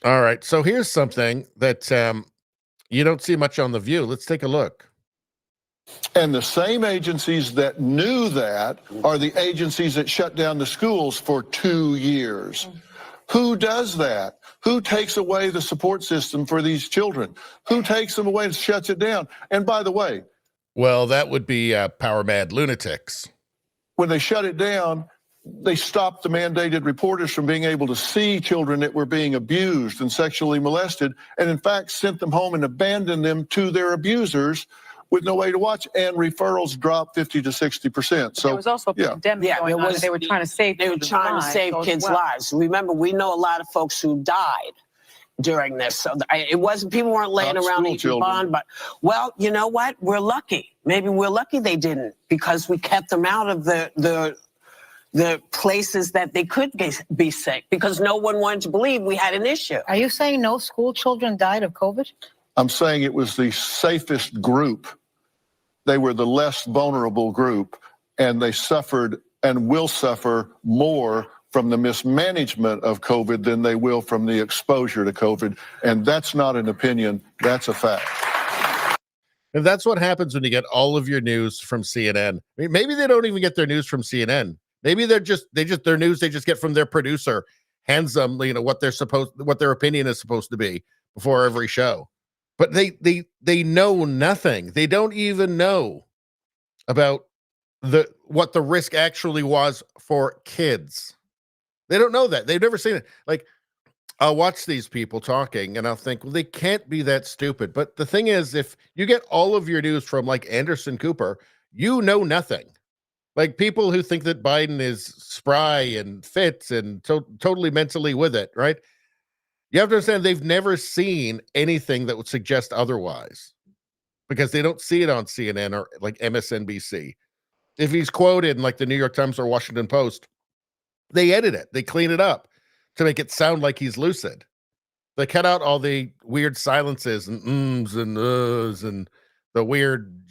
All right. So here's something that you don't see much on The View. Let's take a look. And the same agencies that knew that are the agencies that shut down the schools for 2 years. Who does that? Who takes away the support system for these children? Who takes them away and shuts it down? And by the way, Well, that would be power mad lunatics. when they shut it down, they stopped the mandated reporters from being able to see children that were being abused and sexually molested, and in fact sent them home and abandoned them to their abusers with no way to watch, and referrals dropped 50 to 60%. So there was also a pandemic going on, and they were trying to save kids' lives. Remember, we know a lot of folks who died during this. So it wasn't, people weren't laying around eating bond, but, well, you know what? We're lucky. Maybe we're lucky they didn't, because we kept them out of the places that they could be sick, because no one wanted to believe we had an issue. Are you saying no school children died of COVID? I'm saying it was the safest group. They were the less vulnerable group, and they suffered and will suffer more from the mismanagement of COVID than they will from the exposure to COVID. And that's not an opinion, that's a fact. And that's what happens when you get all of your news from CNN. I mean, maybe they don't even get their news from CNN. Maybe their news they just get from their producer, hands them, what their opinion is supposed to be before every show. But they know nothing. They don't even know about what the risk actually was for kids. They don't know that. They've never seen it. Like, I'll watch these people talking and I'll think, well, they can't be that stupid. But the thing is, if you get all of your news from like Anderson Cooper, you know nothing. Like, people who think that Biden is spry and fit and totally mentally with it, right? You have to understand they've never seen anything that would suggest otherwise, because they don't see it on CNN or like MSNBC. If he's quoted in like the New York Times or Washington Post, they edit it. They clean it up to make it sound like he's lucid. They cut out all the weird silences and ums and uhs and the weird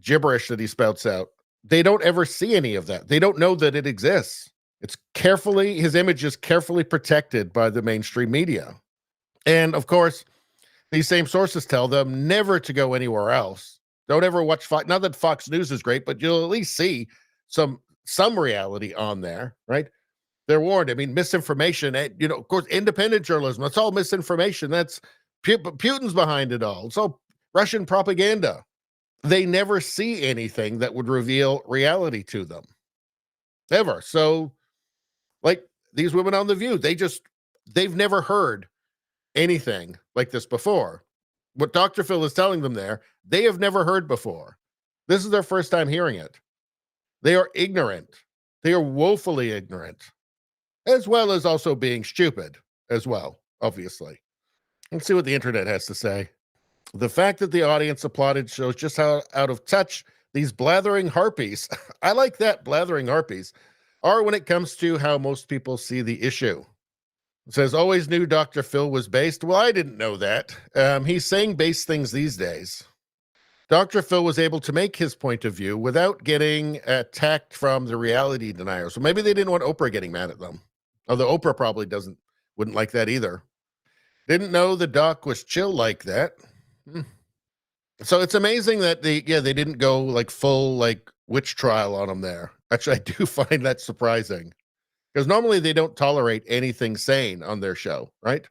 gibberish that he spouts out. They don't ever see any of that. They don't know that it exists. His image is carefully protected by the mainstream media. And of course, these same sources tell them never to go anywhere else. Don't ever watch Fox. Not that Fox News is great, but you'll at least see some reality on there, right? They're warned. I mean, misinformation, of course, independent journalism, that's all misinformation. That's Putin's behind it all. It's all Russian propaganda. They never see anything that would reveal reality to them, ever. So, like these women on The View, they've never heard anything like this before. What Dr. Phil is telling them there, they have never heard before. This is their first time hearing it. They are ignorant. They are woefully ignorant, as well as also being stupid as well, obviously. Let's see what the internet has to say. The fact that the audience applauded shows just how out of touch these blathering harpies, I like that, blathering harpies, are when it comes to how most people see the issue. It says, always knew Dr. Phil was based. Well, I didn't know that. He's saying base things these days. Dr. Phil was able to make his point of view without getting attacked from the reality deniers. So maybe they didn't want Oprah getting mad at them. Although Oprah probably wouldn't like that either. Didn't know the doc was chill like that. So it's amazing that they didn't go like full like witch trial on him there. Actually, I do find that surprising, because normally they don't tolerate anything sane on their show, right?